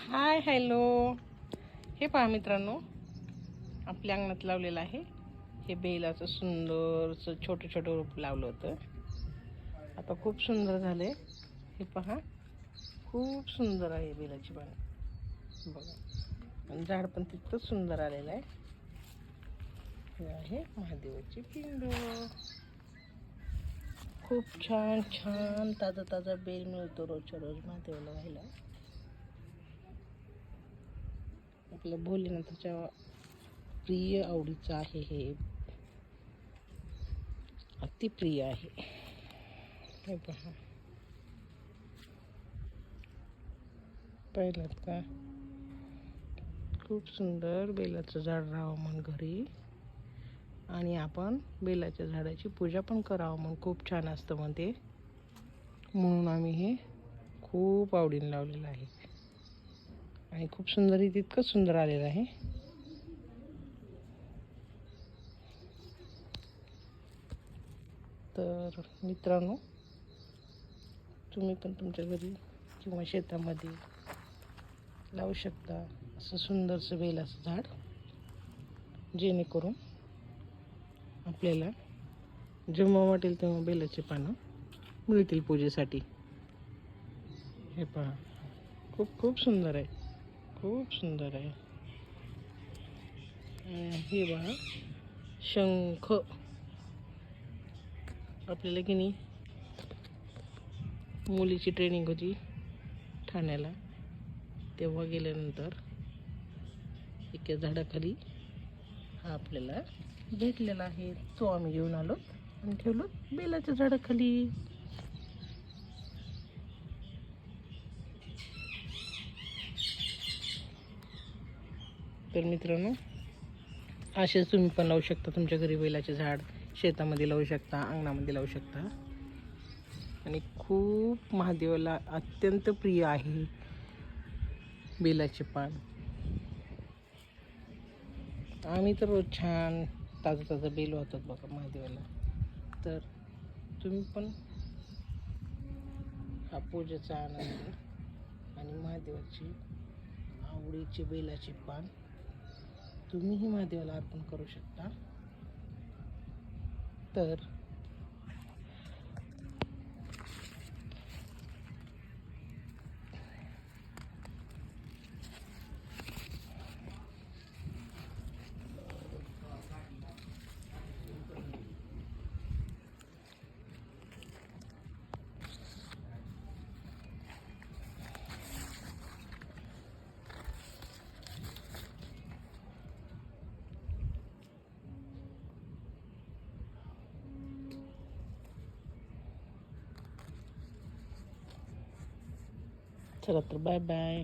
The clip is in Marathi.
हाय हॅलो, हे पहा मित्रांनो, आपल्या अंगणात लावलेलं आहे हे बेलाचं सुंदरसं छोटं छोटं रोप लावलं होतं. आता खूप सुंदर झाले. हे पहा, खूप सुंदर आहे बेलाची पानं बघा, आणि झाड पण तितकंच सुंदर आलेलं आहे. हे आहे महादेवाची पिंड. खूप छान छान ताजा ताजा बेल मिळतो रोजच्या रोज महादेवाला व्हायला. आपल्या भोलेनाथाच्या प्रिय आवडीचं आहे हे, अतिप्रिय आहे. हे पहा, पाहिलं का? खूप सुंदर बेलाचं झाड राहावं म्हणून घरी, आणि आपण बेलाच्या झाडाची पूजा पण करावं म्हणून खूप छान असतं म्हणते, म्हणून आम्ही हे खूप आवडीने लावलेलं आहे. आणि खूप सुंदर, तितकंच सुंदर आलेलं आहे. तर मित्रांनो, तुम्ही पण तुमच्या घरी किंवा शेतामध्ये लावू शकता असं सुंदरसं बेलाचं झाड, जेणेकरून आपल्याला जेव्हा वाटेल तेव्हा बेलाचे पानं मिळतील पूजेसाठी. हे पहा, खूप खूप सुंदर आहे, खूप सुंदर आहे. हे पहा, शंख. आपल्याला की नाही मुलीची ट्रेनिंग होती ठाण्याला, तेव्हा गेल्यानंतर एका झाडाखाली हा आपल्याला भेटलेला आहे. तो आम्ही घेऊन आलो आणि ठेवलो बेलाच्या झाडाखाली. तर मित्रांनो, असेच तुम्ही पण लावू शकता तुमच्या घरी बेलाचे झाड. शेतामध्ये लावू शकता, अंगणामध्ये लावू शकता. आणि खूप महादेवाला अत्यंत प्रिय आहे बेलाचे पान. आम्ही तर रोज छान ताजं ताजं बेल वाहतात बघा महादेवाला. तर तुम्ही पण हा पूजेचा आनंद आणि महादेवाची आवडीचे बेलाचे पान तुम्हीही महादेवाला अर्पण करू शकता. तर चला, तर बाय बाय.